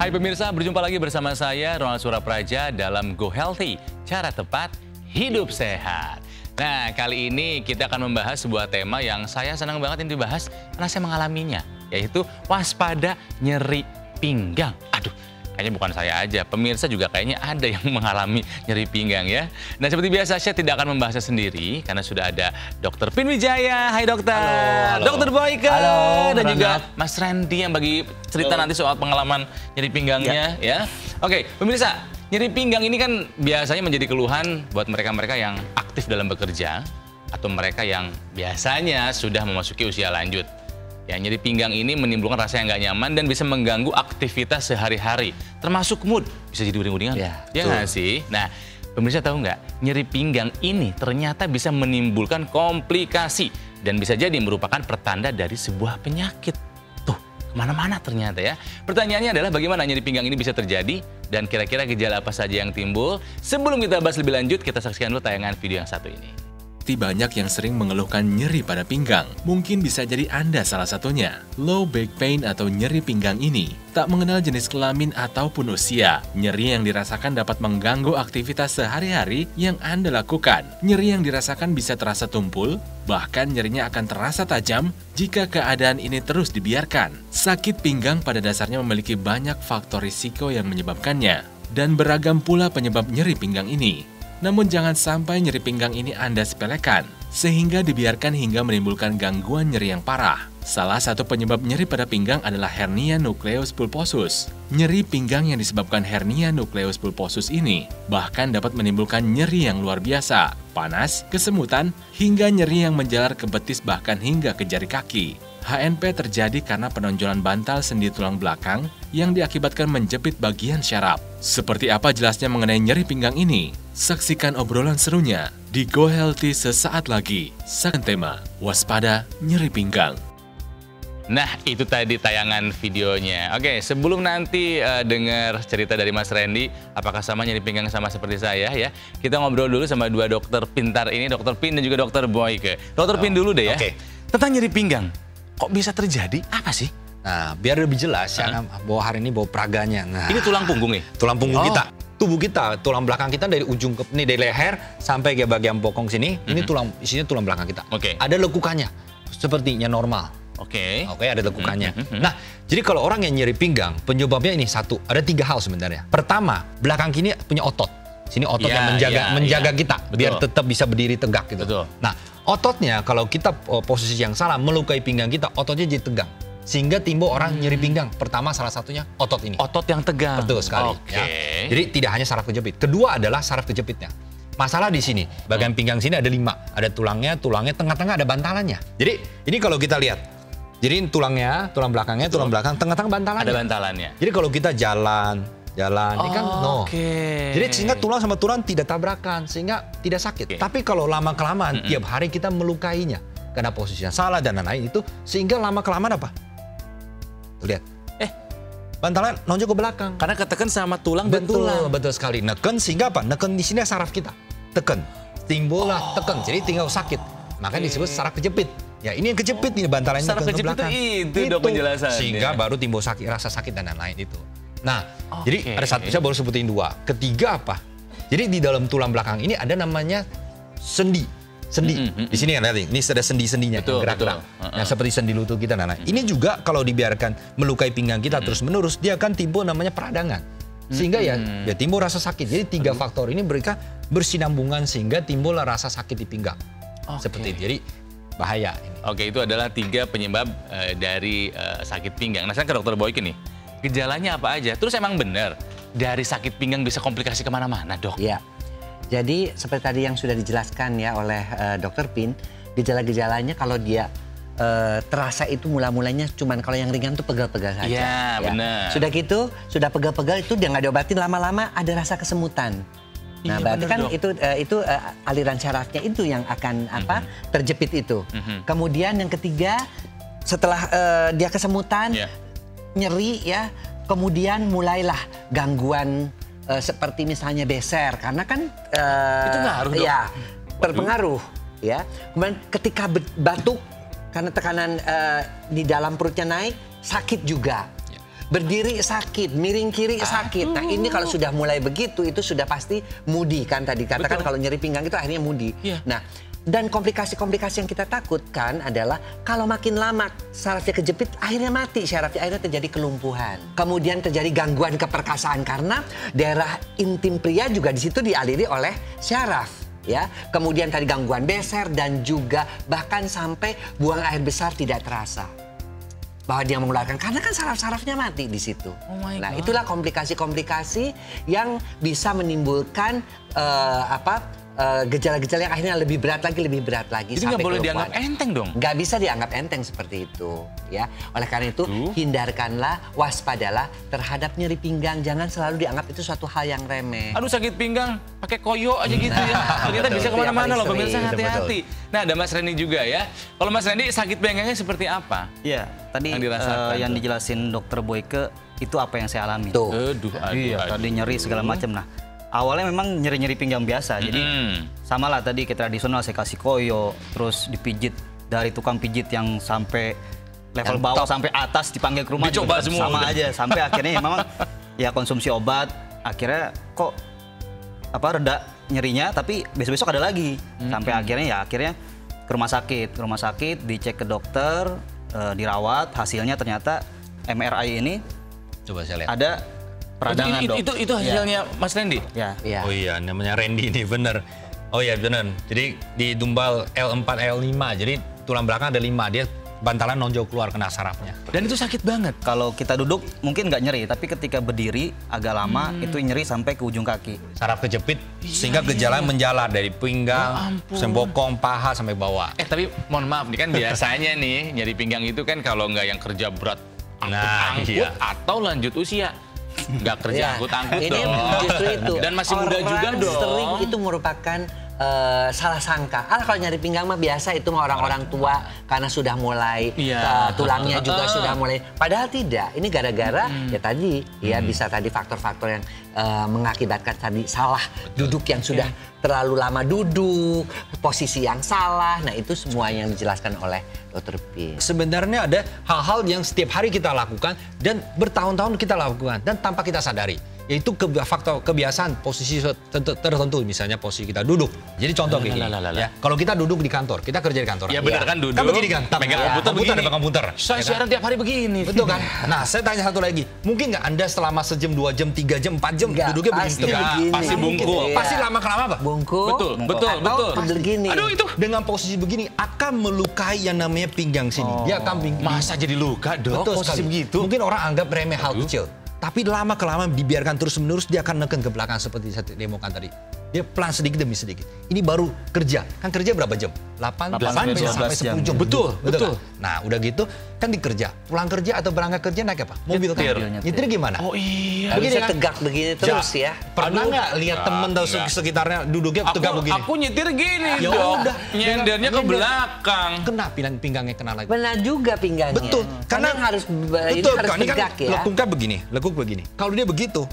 Hai pemirsa, berjumpa lagi bersama saya Ronald Surapraja dalam Go Healthy, cara tepat hidup sehat. Nah, kali ini kita akan membahas sebuah tema yang saya senang banget ini dibahas karena saya mengalaminya, yaitu waspada nyeri pinggang. Aduh, kayaknya bukan saya aja, pemirsa juga kayaknya ada yang mengalami nyeri pinggang ya. Nah, seperti biasa saya tidak akan membahasnya sendiri karena sudah ada Dr. Pin Wijaya. Hai dokter. Halo. Dr. Boyke. Halo, dan juga Ronald. Mas Randy yang bagi cerita nanti soal pengalaman nyeri pinggangnya ya. Oke, pemirsa, nyeri pinggang ini kan biasanya menjadi keluhan buat mereka-mereka yang aktif dalam bekerja atau mereka yang biasanya sudah memasuki usia lanjut. Ya, nyeri pinggang ini menimbulkan rasa yang nggak nyaman dan bisa mengganggu aktivitas sehari-hari, termasuk mood. Bisa jadi uring-uringan. Ya nggak sih? Nah, pemirsa tahu nggak, nyeri pinggang ini ternyata bisa menimbulkan komplikasi dan bisa jadi merupakan pertanda dari sebuah penyakit. Tuh, kemana-mana ternyata ya. Pertanyaannya adalah bagaimana nyeri pinggang ini bisa terjadi dan kira-kira gejala apa saja yang timbul? Sebelum kita bahas lebih lanjut, kita saksikan dulu tayangan video yang satu ini. Banyak yang sering mengeluhkan nyeri pada pinggang. Mungkin bisa jadi Anda salah satunya. Low back pain atau nyeri pinggang ini tak mengenal jenis kelamin ataupun usia. Nyeri yang dirasakan dapat mengganggu aktivitas sehari-hari yang Anda lakukan. Nyeri yang dirasakan bisa terasa tumpul, bahkan nyerinya akan terasa tajam jika keadaan ini terus dibiarkan. Sakit pinggang pada dasarnya memiliki banyak faktor risiko yang menyebabkannya, dan beragam pula penyebab nyeri pinggang ini. Namun jangan sampai nyeri pinggang ini Anda sepelekan, sehingga dibiarkan hingga menimbulkan gangguan nyeri yang parah. Salah satu penyebab nyeri pada pinggang adalah hernia nucleus pulposus. Nyeri pinggang yang disebabkan hernia nucleus pulposus ini bahkan dapat menimbulkan nyeri yang luar biasa, panas, kesemutan, hingga nyeri yang menjalar ke betis bahkan hingga ke jari kaki. HNP terjadi karena penonjolan bantal sendi tulang belakang yang diakibatkan menjepit bagian syaraf. Seperti apa jelasnya mengenai nyeri pinggang ini? Saksikan obrolan serunya di Go Healthy sesaat lagi. Saksikan tema, waspada nyeri pinggang. Nah, itu tadi tayangan videonya. Oke, sebelum nanti dengar cerita dari Mas Randy, apakah sama nyeri pinggang sama seperti saya ya? Kita ngobrol dulu sama dua dokter pintar ini, Dr. Pin dan juga Dr. Boyke. Dr. Pin dulu deh ya. Oke. Tentang nyeri pinggang, kok bisa terjadi? Apa sih? Nah, biar lebih jelas, ya, bahwa hari ini bawa peraganya. Nah, Ini tulang punggung nih? tulang punggung kita. Tubuh kita, tulang belakang kita dari ujung ke ini dari leher sampai ke bagian bokong sini, ini tulang isinya tulang belakang kita. Oke. Ada lekukannya, sepertinya normal. Oke. Oke, ada lekukannya. Nah, jadi kalau orang yang nyeri pinggang, penyebabnya ini satu, ada 3 hal sebenarnya. Pertama, belakang kini punya otot. Sini otot yang menjaga kita, biar tetap bisa berdiri tegak gitu. Betul. Nah, ototnya kalau kita posisi yang salah melukai pinggang kita, ototnya jadi tegang. Sehingga timbul orang nyeri pinggang. Pertama salah satunya otot ini. Otot yang tegang. Betul sekali. Oke. Ya. Jadi tidak hanya saraf kejepit. Kedua adalah saraf kejepitnya. Masalah di sini, bagian pinggang sini ada 5. Ada tulangnya, tengah-tengah ada bantalannya. Jadi ini kalau kita lihat, jadi tulangnya, tulang belakangnya, tulang belakang, tengah-tengah bantalannya. Ada bantalannya. Jadi kalau kita jalan, ini kan Jadi sehingga tulang sama tulang tidak tabrakan, sehingga tidak sakit. Tapi kalau lama-kelamaan, tiap hari kita melukainya. Karena posisinya salah dan lain-lain itu, sehingga lama-kelamaan apa? Tuh lihat. Bantalan nonjol ke belakang. Karena ketekan sama tulang dan Betul, tulang. betul sekali. Neken sehingga apa? Neken di sini saraf kita. Teken. Timbullah teken. Jadi tinggal sakit. Makanya disebut saraf kejepit. Ya, ini yang kejepit nih bantalannya Saraf ke kejepit belakang. itu dok penjelasannya. Sehingga baru timbul sakit, rasa sakit dan lain-lain itu. Nah, jadi ada satu, saya baru sebutin 2. Ketiga apa? Jadi di dalam tulang belakang ini ada namanya sendi. Di sini kan lihat, ini ada sendi-sendinya yang gerak-gerak. Nah, seperti sendi lutut kita. Nah, ini juga kalau dibiarkan melukai pinggang kita terus-menerus, dia akan timbul namanya peradangan. Sehingga ya timbul rasa sakit. Jadi 3 faktor ini mereka bersinambungan sehingga timbul rasa sakit di pinggang. Seperti itu. Jadi bahaya ini. Oke, itu adalah 3 penyebab dari sakit pinggang. Nah, sekarang ke Dokter Boyke nih. Gejalanya apa aja? Terus emang benar dari sakit pinggang bisa komplikasi kemana-mana, dok? Iya. Jadi seperti tadi yang sudah dijelaskan ya oleh Dr. Pin, gejala-gejalanya kalau dia terasa itu mula-mulanya cuman kalau yang ringan tuh pegal-pegal saja. Iya, benar. Sudah gitu, sudah pegal-pegal itu dia nggak diobatin, lama-lama ada rasa kesemutan. Nah, berarti kan itu aliran syarafnya itu yang akan terjepit itu. Kemudian yang ketiga, setelah dia kesemutan, nyeri ya, kemudian mulailah gangguan seperti misalnya beser, karena kan itu ngaruh dong. Ya, terpengaruh ya. Kemudian ketika batuk karena tekanan di dalam perutnya naik, sakit juga. berdiri sakit, miring kiri sakit. Nah ini kalau sudah mulai begitu, itu sudah pasti mudi kan tadi katakan kalau nyeri pinggang itu akhirnya mudi. Nah dan komplikasi-komplikasi yang kita takutkan adalah kalau makin lama sarafnya kejepit, akhirnya mati syarafnya, akhirnya terjadi kelumpuhan. Kemudian terjadi gangguan keperkasaan karena daerah intim pria juga di situ dialiri oleh syaraf. Ya, kemudian tadi gangguan beser dan juga bahkan sampai buang air besar tidak terasa. Bahwa dia mengeluarkan karena kan saraf-sarafnya mati di situ. Nah, itulah komplikasi-komplikasi yang bisa menimbulkan gejala-gejala yang akhirnya lebih berat lagi. Jadi nggak boleh dianggap enteng dong? Nggak bisa dianggap enteng seperti itu, ya. Oleh karena itu, hindarkanlah, waspadalah terhadap nyeri pinggang. Jangan selalu dianggap itu suatu hal yang remeh. Aduh sakit pinggang, pakai koyo aja gitu ya. Ternyata bisa kemana-mana loh, pemirsa hati-hati. Nah ada Mas Randy juga ya. Kalau Mas Randy sakit pinggangnya seperti apa? Iya, tadi yang dijelasin Dokter Boyke itu apa yang saya alami. Iya, tadi nyeri segala macam. Nah, awalnya memang nyeri-nyeri pinggang biasa, jadi sama lah tadi kayak tradisional saya kasih koyo, terus dipijit dari tukang pijit yang sampai level bawah sampai atas dipanggil ke rumah dicoba juga semua sama aja, sampai akhirnya ya memang ya konsumsi obat, akhirnya kok reda nyerinya, tapi besok-besok ada lagi, sampai akhirnya ke rumah sakit dicek ke dokter, dirawat, hasilnya ternyata MRI ini coba saya lihat ada peradangan, Dok. Itu hasilnya Mas Randy? Ya. Oh iya, namanya Randy ini bener. Oh iya bener. Jadi di tumbal L4, L5, jadi tulang belakang ada 5, dia bantalan nonjol keluar kena sarafnya. Dan itu sakit banget. Kalau kita duduk mungkin nggak nyeri, tapi ketika berdiri agak lama itu nyeri sampai ke ujung kaki. Saraf kejepit sehingga gejala menjalar dari pinggang, bokong, paha sampai bawah. Tapi mohon maaf nih kan biasanya nih nyeri pinggang itu kan kalau nggak yang kerja berat angkut atau lanjut usia. Nggak kerja angkut-angkut ini dong. Justru itu. Dan masih muda juga dong. Sering itu merupakan salah sangka. Kalau nyari pinggang mah biasa itu mah orang-orang tua karena sudah mulai tulangnya juga sudah mulai. Padahal tidak. Ini gara-gara ya tadi ya bisa tadi faktor-faktor yang mengakibatkan tadi salah duduk yang sudah terlalu lama duduk, posisi yang salah. Nah itu semua yang dijelaskan oleh Dr. Pin. Sebenarnya ada hal-hal yang setiap hari kita lakukan dan bertahun-tahun kita lakukan dan tanpa kita sadari. Yaitu faktor kebiasaan posisi tertentu, misalnya posisi kita duduk. Jadi contoh gini, ya, kalau kita duduk di kantor, kita kerja di kantor. Ya benar kan duduk. Kan begini kan, pegang komputer. Saya siaran tiap hari begini. Betul kan? Nah, saya tanya satu lagi. Mungkin nggak Anda selama sejam, 2 jam, 3 jam, 4 jam duduknya begini? Pasti bungkul. Pasti lama-kelama apa? Bungkul. Betul. Begini. Aduh itu. Dengan posisi begini akan melukai yang namanya pinggang sini. Dia akan Masa jadi luka, Dok? Betul posisi sekali. begitu. Mungkin orang anggap remeh hal kecil. Tapi lama-kelamaan dibiarkan terus-menerus dia akan neken ke belakang seperti saya demokan tadi. Dia pelan sedikit demi sedikit. Ini baru kerja. Kan kerja berapa jam? 8 sampai 10 jam. Betul. Nah, udah gitu kan dikerja. Pulang kerja atau berangkat kerja naik apa? Mobil kan. Nyetir gimana? Oh iya. Begini kan? Tegak begini terus ya. Pernah nggak lihat temen atau sekitarnya duduknya tegak begini? Aku nyetir gini Ya dong. udah. Nyendernya ke belakang. Kena pinggangnya kena lagi. Benar juga pinggangnya. Betul. Karena harus tegak ya. Lekuknya begini, lekuk begini. Kalau dia begitu,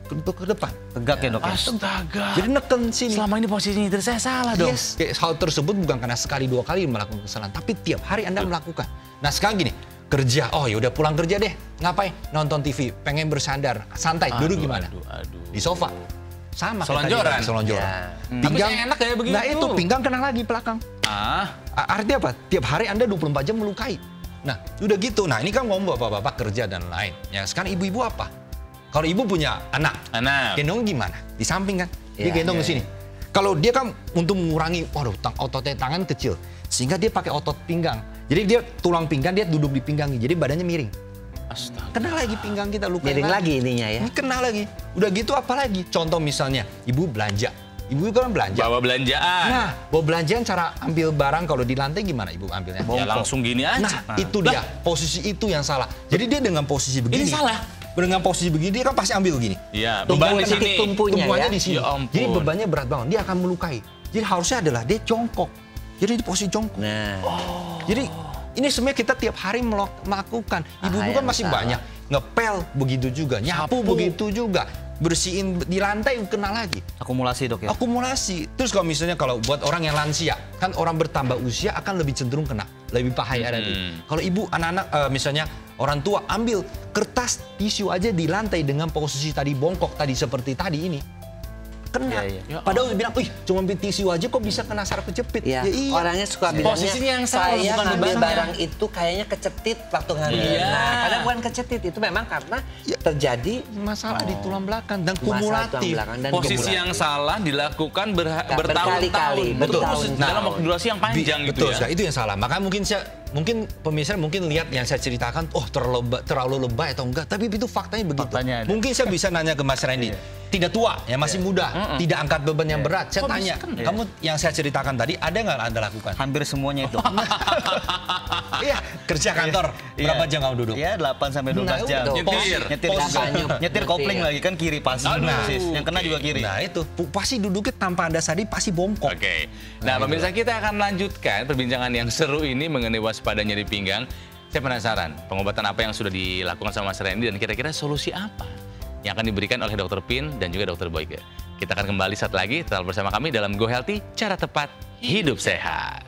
ke depan. Tegak ya, Dok. Astaga. Jadi neken sini. Selama ini posisi nyetir saya salah dong. Yes. Hal tersebut bukan karena sekali 2 kali melakukan kesalahan, tapi tiap hari Anda melakukan. Nah sekarang gini, kerja, oh ya udah pulang kerja deh, ngapain? Nonton TV, pengen bersandar, santai, duduk gimana? Di sofa. Sama Selonjoran. Selonjoran. Tapi Pinggang saya enak kayak begitu. Nah itu pinggang kena lagi belakang. Artinya apa? Tiap hari Anda 24 jam melukai. Nah udah gitu, nah ini kan ngomong bapak-bapak kerja dan lain. Ya sekarang ibu-ibu apa? Kalau ibu punya anak, gendong gimana? Di samping kan, dia gendong ke sini. Kalau dia kan untuk mengurangi, ototnya tangan kecil, sehingga dia pakai otot pinggang. Jadi dia tulang pinggang, dia duduk di pinggangnya, jadi badannya miring. Astaga. Kena lagi pinggang kita luka. Miring lagi ininya ya. Ini kena lagi. Udah gitu apa lagi? Contoh misalnya, ibu belanja. Ibu kan belanja. Bawa belanjaan. Nah, bawa belanjaan cara ambil barang kalau di lantai gimana ibu ambilnya? Ya langsung gini aja. Nah, itu dia. Posisi itu yang salah. Jadi dia dengan posisi begini. Ini salah. Dengan posisi begini dia kan pasti ambil begini. Iya, beban di sini. Tumpuannya di sini. Ya ampun. Jadi bebannya berat banget. Dia akan melukai. Jadi harusnya adalah dia jongkok. Jadi di posisi jongkok. Nah. Jadi ini sebenarnya kita tiap hari melakukan. Ibu-ibu kan masih banyak. Ngepel begitu juga. Nyapu begitu juga. Bersihin di lantai kena lagi. Akumulasi, Dok, ya? Akumulasi. Terus kalau misalnya buat orang yang lansia, kan orang bertambah usia akan lebih cenderung kena. lebih bahaya tadi. Kalau ibu, anak-anak misalnya orang tua ambil kertas tisu aja di lantai dengan posisi tadi bongkok tadi seperti tadi ini. Kena. Padahal bilang, cuma ambil tisu aja kok bisa kena saraf kejepit. Iya. Orangnya suka bilangnya, posisinya yang salah, saya bukan ngambil barangnya. barang itu kayaknya kecetit waktu ngambil. Nah, kadang bukan kecetit, itu memang karena terjadi masalah di tulang belakang dan masalah tulang kumulatif. belakang dan Posisi kumulatif. yang salah dilakukan bertahun-tahun. berkali-kali, Betul. bertahun-tahun. Dalam waktu durasi yang panjang gitu Betul, ya. itu yang salah. Maka mungkin pemirsa mungkin lihat yang saya ceritakan, terlalu lebay atau enggak. Tapi itu faktanya begitu. Mungkin saya bisa nanya ke Mas Randy. Tidak tua, ya masih muda, tidak angkat beban yang berat. Saya tanya, kamu yang saya ceritakan tadi ada nggak Anda lakukan? Hampir semuanya itu. Iya, kerja kantor. Berapa jam kamu duduk? Iya, 8 sampai 12 jam. Nyetir kopling lagi kan kiri pasti. Yang kena juga kiri. Nah itu pasti duduknya tanpa Anda sadari pasti bongkok. Oke. Nah, pemirsa, kita akan lanjutkan perbincangan yang seru ini mengenai waspada nyeri pinggang. Saya penasaran, pengobatan apa yang sudah dilakukan sama Mas Randy dan kira-kira solusi apa yang akan diberikan oleh Dr. Pin dan juga Dr. Boyke. Kita akan kembali saat lagi, tetap bersama kami dalam Go Healthy, cara tepat hidup sehat.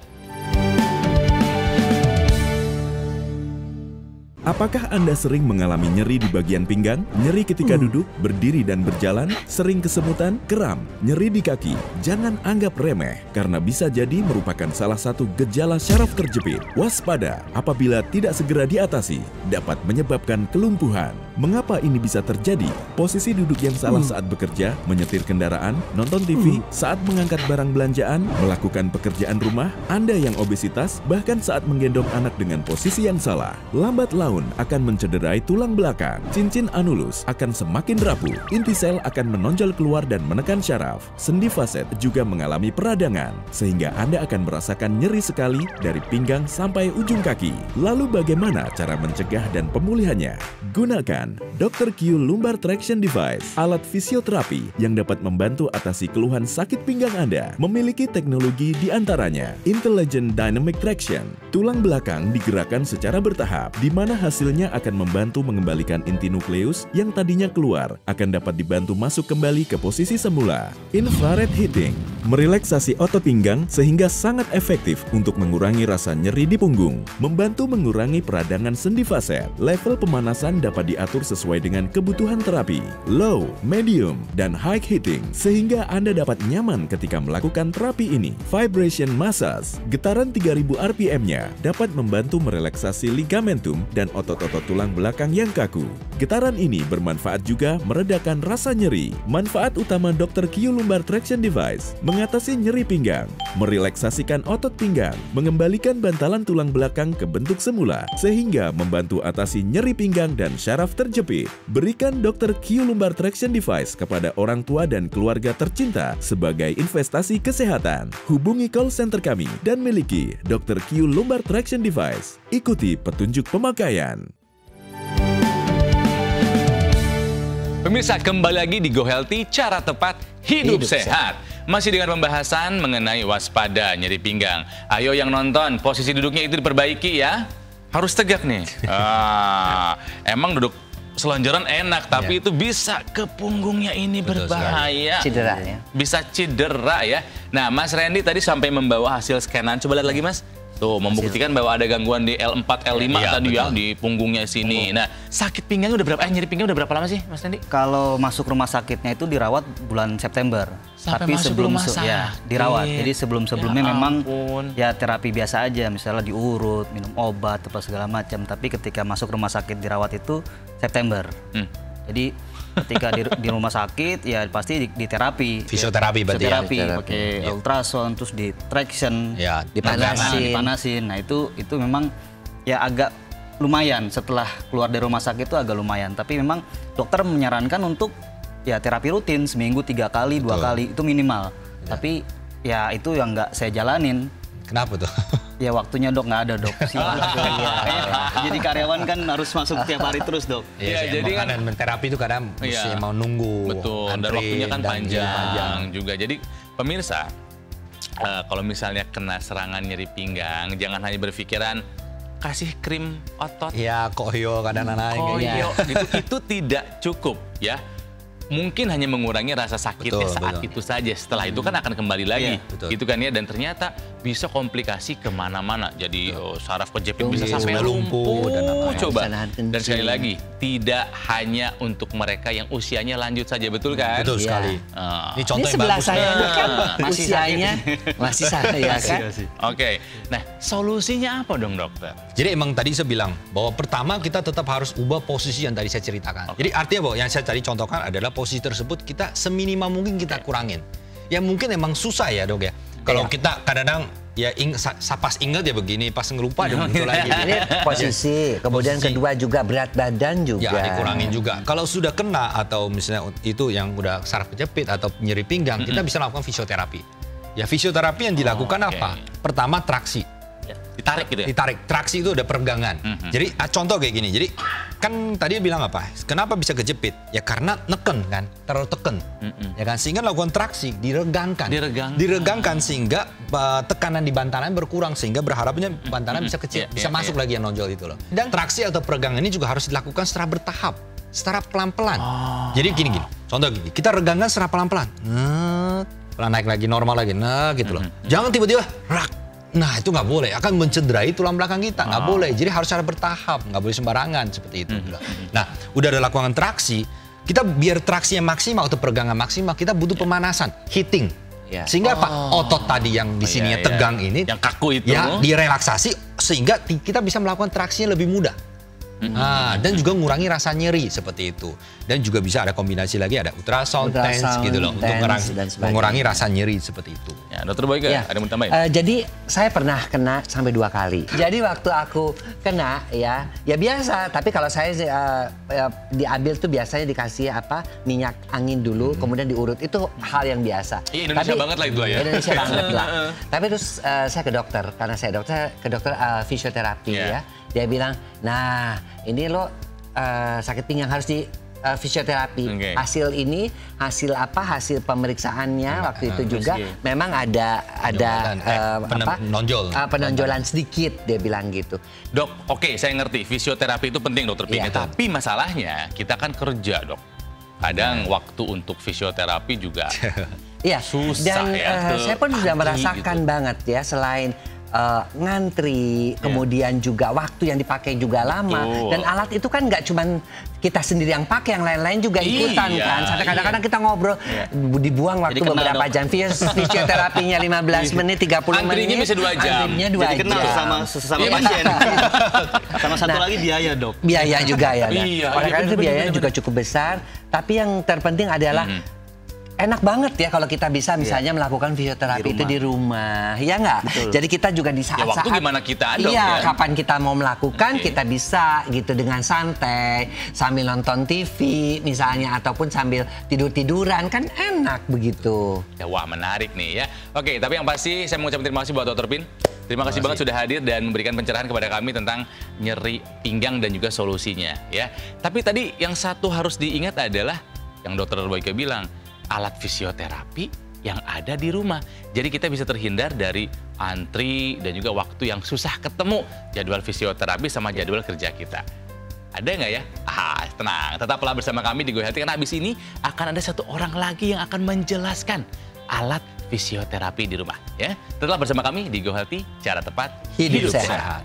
Apakah Anda sering mengalami nyeri di bagian pinggang, nyeri ketika duduk, berdiri dan berjalan, sering kesemutan, kram, nyeri di kaki? Jangan anggap remeh, karena bisa jadi merupakan salah satu gejala syaraf terjepit. Waspada, apabila tidak segera diatasi, dapat menyebabkan kelumpuhan. Mengapa ini bisa terjadi? Posisi duduk yang salah saat bekerja, menyetir kendaraan, nonton TV, saat mengangkat barang belanjaan, melakukan pekerjaan rumah, Anda yang obesitas, bahkan saat menggendong anak dengan posisi yang salah. Lambat laun akan mencederai tulang belakang. Cincin anulus akan semakin rapuh. Inti sel akan menonjol keluar dan menekan syaraf. Sendi faset juga mengalami peradangan, sehingga Anda akan merasakan nyeri sekali dari pinggang sampai ujung kaki. Lalu bagaimana cara mencegah dan pemulihannya? Gunakan Dr. Q Lumbar Traction Device, alat fisioterapi yang dapat membantu atasi keluhan sakit pinggang Anda. Memiliki teknologi di antaranya Intelligent Dynamic Traction. Tulang belakang digerakkan secara bertahap, di mana hasilnya akan membantu mengembalikan inti nukleus yang tadinya keluar, akan dapat dibantu masuk kembali ke posisi semula. Infrared Heating, merelaksasi otot pinggang sehingga sangat efektif untuk mengurangi rasa nyeri di punggung, membantu mengurangi peradangan sendi faset. Level pemanasan dapat diatur sesuai dengan kebutuhan terapi, low, medium, dan high heating, sehingga Anda dapat nyaman ketika melakukan terapi ini. Vibration Massage, getaran 3000 RPM-nya dapat membantu merelaksasi ligamentum dan otot-otot tulang belakang yang kaku. Getaran ini bermanfaat juga meredakan rasa nyeri. Manfaat utama Dr. Q Lumbar Traction Device, mengatasi nyeri pinggang, merelaksasikan otot pinggang, mengembalikan bantalan tulang belakang ke bentuk semula, sehingga membantu atasi nyeri pinggang dan syaraf terjepit. Berikan Dr. Q Lumbar Traction Device kepada orang tua dan keluarga tercinta sebagai investasi kesehatan. Hubungi call center kami dan miliki Dr. Q Lumbar Traction Device. Ikuti petunjuk pemakaian. Pemirsa, kembali lagi di Go Healthy, cara tepat hidup sehat. Masih dengan pembahasan mengenai waspada nyeri pinggang. Ayo yang nonton, posisi duduknya itu diperbaiki ya. Harus tegak nih. Emang duduk selonjoran enak, tapi itu bisa ke punggungnya ini berbahaya. Cedera ya. Bisa cedera ya. Nah, Mas Randy tadi sampai membawa hasil scanan. Coba lihat lagi, Mas. Tuh, membuktikan bahwa ada gangguan di L4, L5 tadi ya, di punggungnya sini. Nah, sakit pinggangnya udah berapa, nyeri pinggang udah berapa lama sih, Mas Randy? Kalau masuk rumah sakitnya itu dirawat bulan September. Sampai masuk rumah sakit. Ya, dirawat. Jadi sebelum-sebelumnya Ya memang ampun. ya terapi biasa aja, misalnya diurut, minum obat, apa segala macam. Tapi ketika masuk rumah sakit dirawat itu September. Jadi ketika di rumah sakit ya pasti di terapi. Fisioterapi berarti ya? Fisioterapi, pakai ultrasound, terus di traction, Ya, dipanasin. Nah itu memang ya agak lumayan setelah keluar dari rumah sakit itu agak lumayan. Tapi memang dokter menyarankan untuk ya terapi rutin seminggu 3 kali, 2 kali itu minimal. Tapi ya itu yang nggak saya jalanin. Kenapa tuh? Ya waktunya dok nggak ada dok. Jadi karyawan kan harus masuk tiap hari terus dok. Iya, jadi kan terapi itu kadang mesti mau nunggu. Betul, dan antri, waktunya kan dan panjang juga. Jadi pemirsa, kalau misalnya kena serangan nyeri pinggang, jangan hanya berpikiran kasih krim otot. Ya, koyo kadang naik. Koyo, gitu. Itu tidak cukup ya. Mungkin hanya mengurangi rasa sakitnya saat itu saja. Setelah itu kan akan kembali lagi, betul. gitu kan ya. Dan ternyata bisa komplikasi kemana-mana. Jadi saraf kejepit bisa sampai lumpuh lumpuh. Coba. Dan sekali lagi, tidak hanya untuk mereka yang usianya lanjut saja, betul kan? Betul sekali. Ini contoh Ini yang sebelah bagus. saya ini kan Masih usianya masih saya kan. Oke, nah solusinya apa dong dokter? Jadi emang tadi saya bilang bahwa pertama kita tetap harus ubah posisi yang tadi saya ceritakan. Jadi artinya bahwa yang saya tadi contohkan adalah posisi tersebut kita seminimal mungkin kita kurangin. Ya mungkin emang susah ya dok ya. Kalau kita kadang-kadang ya pas ingat ya begini, pas ngelupa dia muncul lagi. Ini posisi, kemudian kedua juga berat badan juga. Ya dikurangin juga. Kalau sudah kena atau misalnya itu yang udah saraf kejepit atau nyeri pinggang, kita bisa lakukan fisioterapi. Ya fisioterapi yang dilakukan apa? Pertama traksi. Ditarik gitu ya? Ditarik. Traksi itu ada peregangan. Jadi contoh kayak gini. Jadi kan tadi bilang apa? Kenapa bisa kejepit? Ya karena neken kan, terlalu teken. Ya kan sehingga lakukan traksi, diregangkan. Diregangkan sehingga tekanan di bantalan berkurang sehingga berharapnya bantalan bisa kecil, bisa masuk lagi yang nonjol itu loh. Dan traksi atau peregangan ini juga harus dilakukan secara bertahap, secara pelan-pelan. Jadi gini. Contoh gini, kita regangkan secara pelan-pelan. Pelan naik lagi, normal lagi. Nah gitu loh. Jangan tiba-tiba rak. Nah itu nggak boleh, akan mencederai tulang belakang kita, nggak boleh. Jadi harus secara bertahap, nggak boleh sembarangan seperti itu. Nah udah ada lakukan traksi, kita biar traksinya maksimal atau peregangan maksimal, kita butuh pemanasan, heating. Sehingga apa? Otot tadi yang di sini tegang ini, yang kaku itu, ya direlaksasi sehingga kita bisa melakukan traksinya lebih mudah. Dan juga mengurangi rasa nyeri seperti itu. Dan juga bisa ada kombinasi lagi, ada ultrasound tense gitu loh untuk mengurangi rasa nyeri seperti itu. Ya, Dokter Boyke, ada yang mau tambahin? Jadi saya pernah kena sampai 2 kali. Jadi waktu aku kena ya biasa. Tapi kalau saya diambil tuh biasanya dikasih minyak angin dulu, kemudian diurut. Itu hal yang biasa. Iya, Indonesia banget lah itu ya. Indonesia banget lah. Tapi terus saya ke dokter, karena saya ke dokter fisioterapi ya. Dia bilang, nah ini lo sakit pinggang harus di fisioterapi. Hasil pemeriksaannya waktu itu juga memang ada penonjolan sedikit, dia bilang gitu. Dok, oke, saya ngerti fisioterapi itu penting dokter Ping. Tapi masalahnya kita kan kerja dok. Kadang waktu untuk fisioterapi juga susah dan saya pun sudah merasakan banget ya, selain ngantri, kemudian juga waktu yang dipakai juga lama. Dan alat itu kan nggak cuman kita sendiri yang pakai, yang lain-lain juga ikutan kan. Sampai kadang-kadang kita ngobrol, dibuang waktu beberapa jam. Fisioterapinya 15 menit, 30 menit. Antrinya bisa 2 jam. Antrinya 2 jam. Jadi kenal sesama pasien. Sama satu lagi biaya dok. Biaya juga ya. Oleh karena itu biayanya juga cukup besar. Tapi yang terpenting adalah enak banget ya kalau kita bisa misalnya melakukan fisioterapi itu di rumah, ya nggak? Jadi kita juga di saat-saat waktu gimana kita dok, kapan kita mau melakukan kita bisa gitu dengan santai sambil nonton TV misalnya ataupun sambil tidur-tiduran, kan enak begitu. Ya, wah menarik nih ya. Oke, tapi yang pasti saya mau ucapkan terima kasih buat Dr. Pin. Terima kasih banget sudah hadir dan memberikan pencerahan kepada kami tentang nyeri pinggang dan juga solusinya ya. Tapi tadi yang satu harus diingat adalah yang Dr. Boyke bilang, alat fisioterapi yang ada di rumah. Jadi kita bisa terhindar dari antri dan juga waktu yang susah ketemu jadwal fisioterapi sama jadwal kerja kita. Ada nggak ya? Tenang, tetaplah bersama kami di Go Healthy karena habis ini akan ada satu orang lagi yang akan menjelaskan alat fisioterapi di rumah. Ya, tetaplah bersama kami di Go Healthy, cara tepat hidup sehat.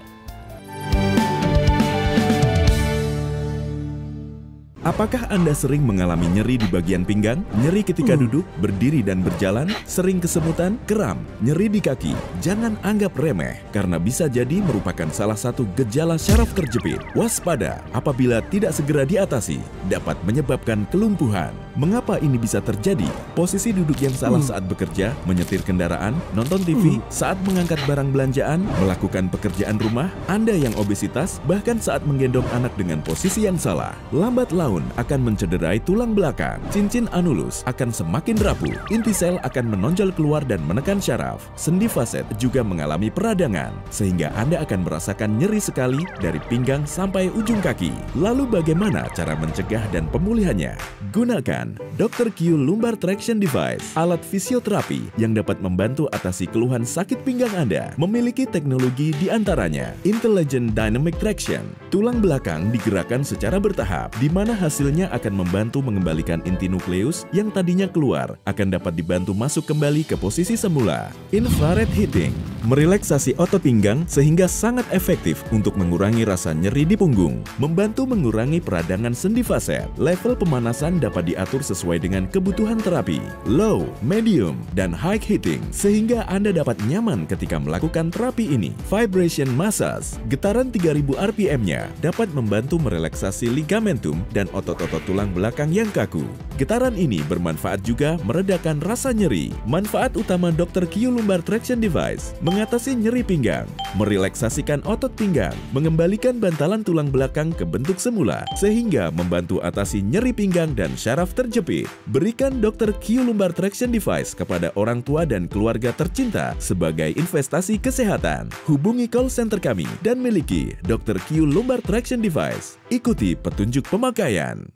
Apakah Anda sering mengalami nyeri di bagian pinggang, nyeri ketika duduk, berdiri dan berjalan, sering kesemutan, kram, nyeri di kaki? Jangan anggap remeh, karena bisa jadi merupakan salah satu gejala syaraf terjepit. Waspada, apabila tidak segera diatasi, dapat menyebabkan kelumpuhan. Mengapa ini bisa terjadi? Posisi duduk yang salah saat bekerja, menyetir kendaraan, nonton TV, saat mengangkat barang belanjaan, melakukan pekerjaan rumah, Anda yang obesitas, bahkan saat menggendong anak dengan posisi yang salah, lambat laun akan mencederai tulang belakang. Cincin anulus akan semakin rapuh. Inti sel akan menonjol keluar dan menekan syaraf. Sendi faset juga mengalami peradangan, sehingga Anda akan merasakan nyeri sekali dari pinggang sampai ujung kaki. Lalu bagaimana cara mencegah dan pemulihannya? Gunakan Dr. Q Lumbar Traction Device, alat fisioterapi yang dapat membantu atasi keluhan sakit pinggang Anda. Memiliki teknologi di antaranya Intelligent Dynamic Traction. Tulang belakang digerakkan secara bertahap, di mana hasilnya akan membantu mengembalikan inti nukleus yang tadinya keluar, akan dapat dibantu masuk kembali ke posisi semula. Infrared Heating, Merelaksasi otot pinggang sehingga sangat efektif untuk mengurangi rasa nyeri di punggung, membantu mengurangi peradangan sendi faset. Level pemanasan dapat diatur sesuai dengan kebutuhan terapi, low, medium, dan high heating, sehingga Anda dapat nyaman ketika melakukan terapi ini. Vibration massage, getaran 3000 RPM-nya dapat membantu merelaksasi ligamentum dan otot-otot tulang belakang yang kaku. Getaran ini bermanfaat juga meredakan rasa nyeri. Manfaat utama Dr. Q Lumbar Traction Device: mengatasi nyeri pinggang, merelaksasikan otot pinggang, mengembalikan bantalan tulang belakang ke bentuk semula, sehingga membantu atasi nyeri pinggang dan syaraf terjepit. Berikan Dr. Q Lumbar Traction Device kepada orang tua dan keluarga tercinta sebagai investasi kesehatan. Hubungi call center kami dan miliki Dr. Q Lumbar Traction Device. Ikuti petunjuk pemakaian.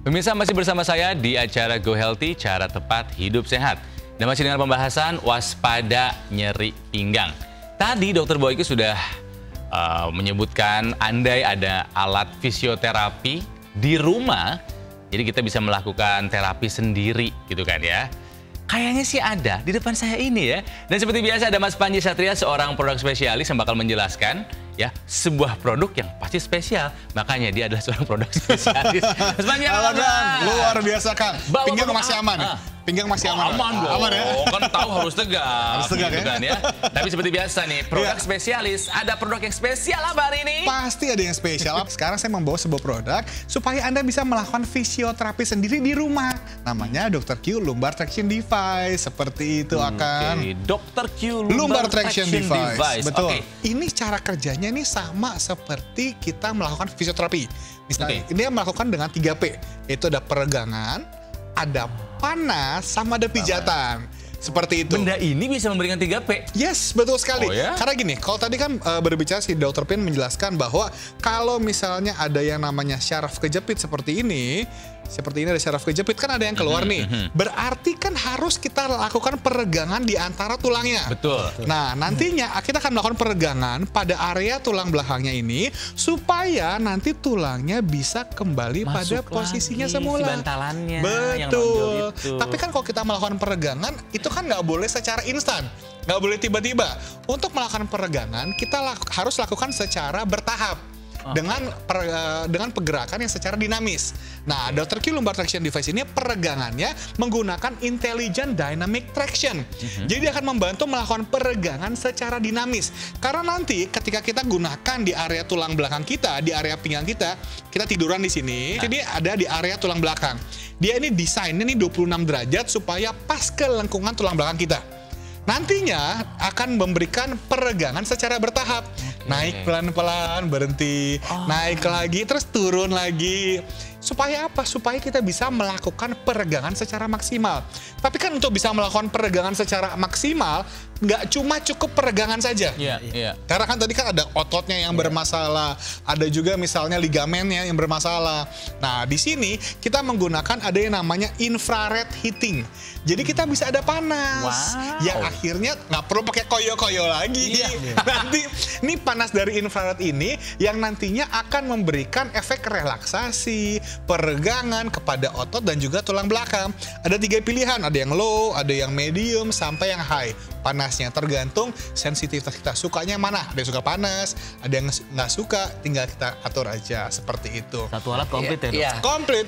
Pemirsa, masih bersama saya di acara Go Healthy, cara tepat hidup sehat. Dan masih dengan pembahasan waspada nyeri pinggang. Tadi Dr. Boyke sudah menyebutkan andai ada alat fisioterapi di rumah, jadi kita bisa melakukan terapi sendiri gitu kan ya. Kayaknya sih ada di depan saya ini ya. Dan seperti biasa ada Mas Panji Satria, seorang produk spesialis yang bakal menjelaskan ya sebuah produk yang pasti spesial. Makanya dia adalah seorang produk spesialis. Mas Panji, halo Kang, luar biasa Kang. Pinggang masih aman ya? Pinggang masih aman. Aman dong. Aman ya? Kan tahu harus tegak. Harus tegak gitu ya? Kan, ya. Tapi seperti biasa nih, produk spesialis. Ada produk yang spesial apa hari ini? Pasti ada yang spesial. Sekarang saya membawa sebuah produk supaya Anda bisa melakukan fisioterapi sendiri di rumah. Namanya Dr. Q Lumbar Traction Device. Seperti itu akan. Dr. Q Lumbar Traction Device. Betul. Okay. Ini cara kerjanya ini sama seperti kita melakukan fisioterapi. Misalnya ini melakukan dengan 3P. Yaitu ada peregangan, ada panas, sama ada pijatan. Seperti itu. Benda ini bisa memberikan 3P? Yes, betul sekali. Oh, ya? Karena gini, kalau tadi kan berbicara si Dr. Pin menjelaskan bahwa kalau misalnya ada yang namanya syaraf kejepit seperti ini ada syaraf kejepit, kan ada yang keluar nih. Berarti kan harus kita lakukan peregangan di antara tulangnya. Betul. Nah, nantinya kita akan melakukan peregangan pada area tulang belakangnya ini supaya nanti tulangnya bisa kembali pada posisinya semula. Si bantalannya. Betul. Tapi kan kalau kita melakukan peregangan itu kan nggak boleh secara instan, nggak boleh tiba-tiba. Untuk melakukan peregangan kita harus lakukan secara bertahap. Dengan pergerakan yang secara dinamis. Nah, Dr. Q Lumbar Traction Device ini peregangannya menggunakan Intelligent Dynamic Traction. Jadi dia akan membantu melakukan peregangan secara dinamis. Karena nanti ketika kita gunakan di area tulang belakang kita, di area pinggang kita tiduran di sini. Jadi ada di area tulang belakang. Dia ini desainnya nih 26 derajat supaya pas ke lengkungan tulang belakang kita. Nantinya akan memberikan peregangan secara bertahap. Naik pelan-pelan, berhenti, naik lagi, terus turun lagi. Supaya apa? Supaya kita bisa melakukan peregangan secara maksimal. Tapi kan untuk bisa melakukan peregangan secara maksimal, nggak cuma cukup peregangan saja. Karena kan tadi kan ada ototnya yang bermasalah, ada juga misalnya ligamennya yang bermasalah. Nah, di sini kita menggunakan ada yang namanya infrared heating. Jadi kita bisa ada panas, yang akhirnya nggak perlu pakai koyo-koyo lagi. Nanti ini panas dari infrared ini yang nantinya akan memberikan efek relaksasi, peregangan kepada otot dan juga tulang belakang. Ada 3 pilihan, ada yang low, ada yang medium, sampai yang high. Panasnya tergantung sensitivitas kita, sukanya mana. Ada yang suka panas, ada yang nggak suka, tinggal kita atur aja seperti itu. Satu alat komplit ya, Dok? Iya. Komplit.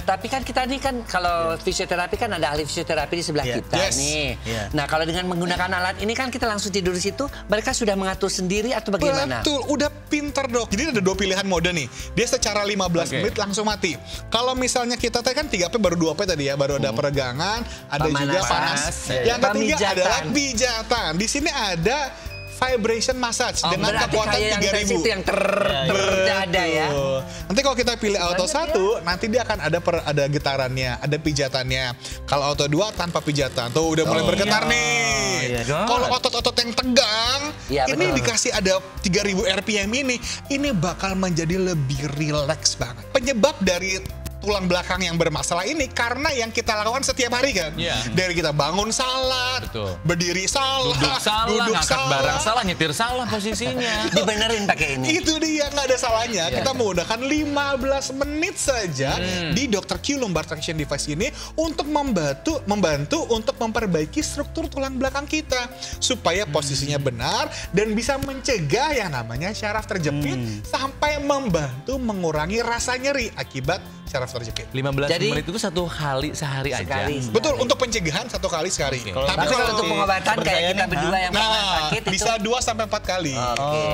Tapi kan kita nih kan kalau fisioterapi kan ada ahli fisioterapi di sebelah kita nih. Nah, kalau dengan menggunakan alat ini kan kita langsung tidur di situ, mereka sudah mengatur sendiri atau bagaimana? Betul, udah pinter Dok. Jadi ada 2 pilihan mode nih. Dia secara 15 menit langsung mati. Kalau misalnya kita tadi kan 3P baru 2P tadi ya, baru ada peregangan, ada juga panas. Yang ketiga adalah pijatan. Di sini ada vibration massage dengan kekuatan 3000. Itu yang ada ya. Nanti kalau kita pilih auto 1, nanti dia akan ada getarannya, ada pijatannya. Kalau auto 2 tanpa pijatan. Tuh udah mulai bergetar nih. Kalau otot-otot yang tegang, ini dikasih ada 3000 RPM ini bakal menjadi lebih rileks banget. Penyebab dari tulang belakang yang bermasalah ini karena yang kita lakukan setiap hari kan. Dari kita bangun salah, berdiri salah, duduk ngangkat barang salah, nyetir salah posisinya. Dibenerin pakai ini. Itu dia, nggak ada salahnya. Kita menggunakan 15 menit saja di Dr. Q Lumbar Traction Device ini untuk membantu untuk memperbaiki struktur tulang belakang kita supaya posisinya benar dan bisa mencegah yang namanya syaraf terjepit sampai membantu mengurangi rasa nyeri akibat syaraf terjepit. 15 menit itu sehari aja. Betul, untuk pencegahan 1 kali sehari. Tapi kalau untuk pengobatan kayak kita berdua yang sakit itu bisa 2-4 kali.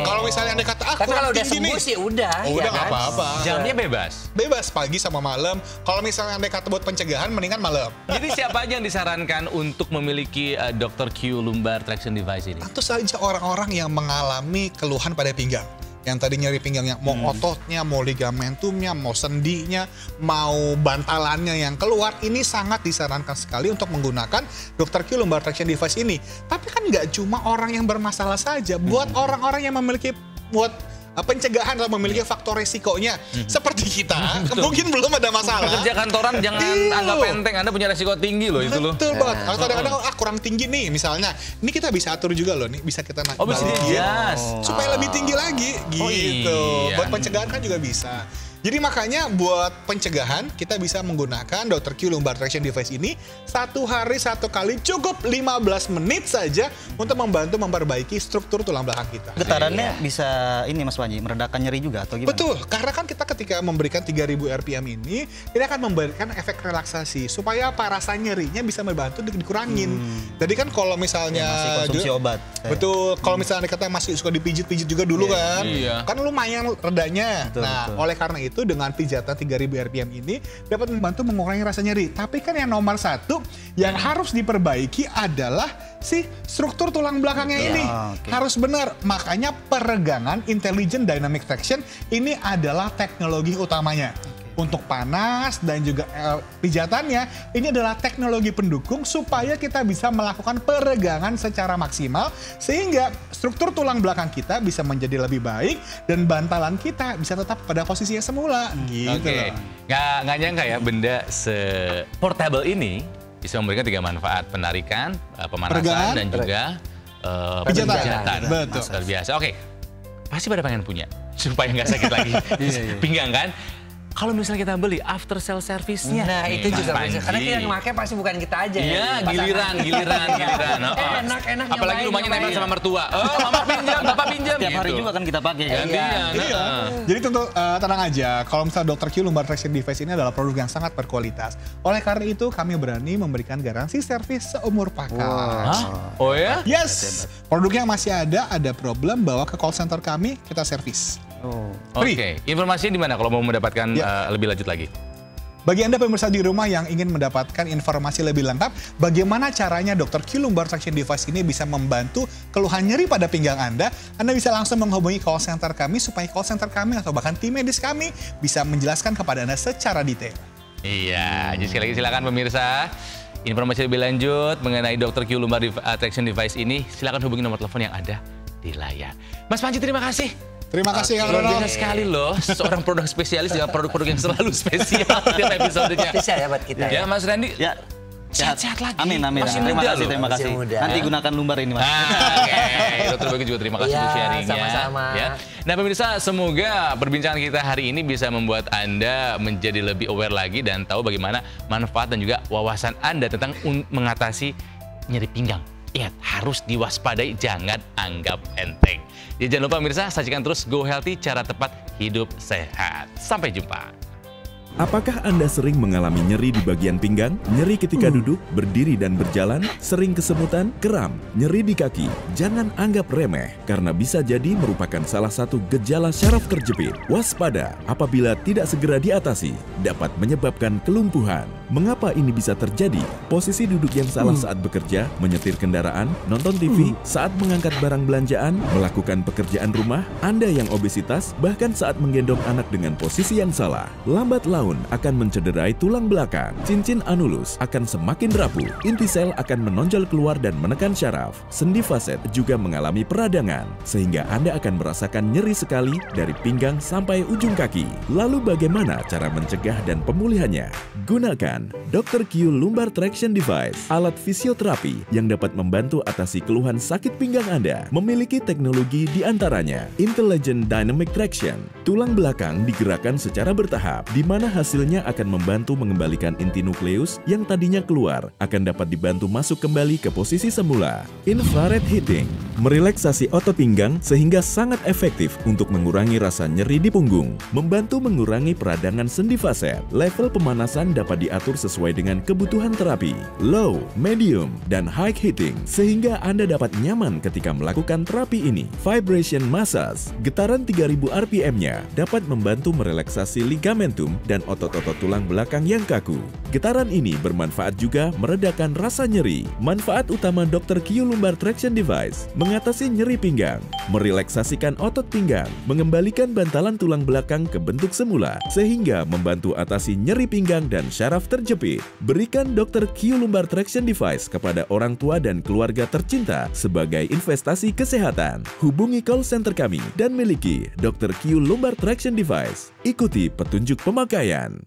Kalau misalnya Anda kata tapi kalau udah sembuh sih udah nggak apa-apa. Jamnya bebas. Bebas pagi sama malam. Kalau misalnya Anda kata buat pencegahan mendingan malam. Jadi siapa aja yang disarankan untuk memiliki Dr. Q Lumbar Traction Device ini? Tentu saja orang-orang yang mengalami keluhan pada pinggang. Yang tadi nyeri pinggangnya, mau ototnya, mau ligamentumnya, mau sendinya, mau bantalannya yang keluar, ini sangat disarankan sekali untuk menggunakan Dr. Q Lumbar Traction Device ini. Tapi kan nggak cuma orang yang bermasalah saja, buat orang-orang yang memiliki pencegahan atau memiliki faktor resikonya seperti kita, mungkin belum ada masalah. Pekerja kantoran jangan anggap enteng, Anda punya resiko tinggi loh itu loh. Betul banget. Kalau kadang-kadang kurang tinggi nih misalnya, ini kita bisa atur juga loh nih, bisa kita naik bisa supaya lebih tinggi lagi gitu. Buat pencegahan kan juga bisa. Jadi makanya buat pencegahan kita bisa menggunakan Dr. Q Lumbar Traction Device ini 1 hari 1 kali cukup 15 menit saja untuk membantu memperbaiki struktur tulang belakang kita. Getarannya bisa ini Mas Panji, meredakan nyeri juga atau gimana? Betul, karena kan kita ketika memberikan 3000 RPM ini, kita akan memberikan efek relaksasi supaya apa rasa nyerinya bisa membantu dikurangin. Jadi kan kalau misalnya masih konsumsi obat. Betul, kalau misalnya kita masih suka dipijit-pijit juga dulu kan lumayan redanya. Betul. Oleh karena itu dengan pijatan 3000 RPM ini dapat membantu mengurangi rasa nyeri. Tapi kan yang nomor 1 yang harus diperbaiki adalah si struktur tulang belakangnya ini. Harus benar. Makanya peregangan Intelligent Dynamic Traction ini adalah teknologi utamanya. Untuk panas dan juga pijatannya, ini adalah teknologi pendukung supaya kita bisa melakukan peregangan secara maksimal sehingga struktur tulang belakang kita bisa menjadi lebih baik dan bantalan kita bisa tetap pada posisinya semula. Gitu loh. Nggak nyangka ya benda se-portable ini bisa memberikan 3 manfaat: penarikan, pemanasan, dan juga pijatan. Betul. Luar biasa. Oke, pasti pada pengen punya supaya nggak sakit lagi pinggang kan? Kalau misalnya kita beli after sale service-nya. Nah, itu juga bisa. Karena yang pakai pasti bukan kita aja. Iya, giliran. Enak. Apalagi rumahnya nempel sama mertua. Mama pinjam, bapak pinjam. Tiap hari juga kan kita pakai. Iya. Jadi tentu tenang aja, kalau misalnya Dr. Q Lumbar Traction Device ini adalah produk yang sangat berkualitas. Oleh karena itu, kami berani memberikan garansi servis seumur pakai. Oh ya? Yes. Produknya masih ada problem, bawa ke call center kami, kita servis. Oke. Informasinya di mana kalau mau mendapatkan lebih lanjut lagi? Bagi Anda pemirsa di rumah yang ingin mendapatkan informasi lebih lengkap, bagaimana caranya Dr. Q Lumbar Traction Device ini bisa membantu keluhan nyeri pada pinggang Anda bisa langsung menghubungi call center kami supaya call center kami atau bahkan tim medis kami bisa menjelaskan kepada Anda secara detail. Iya, jadi sekali lagi silakan pemirsa. Informasi lebih lanjut mengenai Dr. Q Lumbar Traction Device ini, silakan hubungi nomor telepon yang ada di layar. Mas Panji, terima kasih. Terima kasih Kang Ronald. Luar biasa sekali loh, seorang produk spesialis dengan produk-produk yang selalu spesial tiap episodenya. Spesial ya buat kita. Ya Mas Randy. Ya. Sehat-sehat lagi. Amin. Terima kasih. Nanti gunakan lumbar ini Mas. Oke. Dr. Boyke juga terima kasih untuk sharingnya. Sama-sama. Ya. Nah pemirsa, semoga perbincangan kita hari ini bisa membuat Anda menjadi lebih aware lagi dan tahu bagaimana manfaat dan juga wawasan Anda tentang mengatasi nyeri pinggang. Ingat, harus diwaspadai, jangan anggap enteng. Jadi jangan lupa pemirsa, sajikan terus Go Healthy, cara tepat hidup sehat. Sampai jumpa. Apakah Anda sering mengalami nyeri di bagian pinggang? Nyeri ketika duduk, berdiri dan berjalan? Sering kesemutan, kram, nyeri di kaki? Jangan anggap remeh, karena bisa jadi merupakan salah satu gejala syaraf terjepit. Waspada, apabila tidak segera diatasi, dapat menyebabkan kelumpuhan. Mengapa ini bisa terjadi? Posisi duduk yang salah saat bekerja, menyetir kendaraan, nonton TV, saat mengangkat barang belanjaan, melakukan pekerjaan rumah, Anda yang obesitas, bahkan saat menggendong anak dengan posisi yang salah. Lambat laun akan mencederai tulang belakang. Cincin anulus akan semakin rapuh. Inti sel akan menonjol keluar dan menekan syaraf. Sendi faset juga mengalami peradangan, sehingga Anda akan merasakan nyeri sekali dari pinggang sampai ujung kaki. Lalu bagaimana cara mencegah dan pemulihannya? Gunakan Dr. Q Lumbar Traction Device, alat fisioterapi yang dapat membantu atasi keluhan sakit pinggang Anda. Memiliki teknologi di antaranya Intelligent Dynamic Traction. Tulang belakang digerakkan secara bertahap, di mana hasilnya akan membantu mengembalikan inti nukleus yang tadinya keluar, akan dapat dibantu masuk kembali ke posisi semula. Infrared Heating, merelaksasi otot pinggang sehingga sangat efektif untuk mengurangi rasa nyeri di punggung, membantu mengurangi peradangan sendi faset. Level pemanasan dapat diatur sesuai dengan kebutuhan terapi, low, medium, dan high heating, sehingga Anda dapat nyaman ketika melakukan terapi ini. Vibration Massage, getaran 3000 RPM-nya dapat membantu merelaksasi ligamentum dan otot-otot tulang belakang yang kaku. Getaran ini bermanfaat juga meredakan rasa nyeri. Manfaat utama Dr. Q Lumbar Traction Device: mengatasi nyeri pinggang, merelaksasikan otot pinggang, mengembalikan bantalan tulang belakang ke bentuk semula, sehingga membantu atasi nyeri pinggang dan syaraf terjepit. Berikan Dr. Q Lumbar Traction Device kepada orang tua dan keluarga tercinta sebagai investasi kesehatan. Hubungi call center kami dan miliki Dr. Q Lumbar Traction Device. Ikuti petunjuk pemakaian.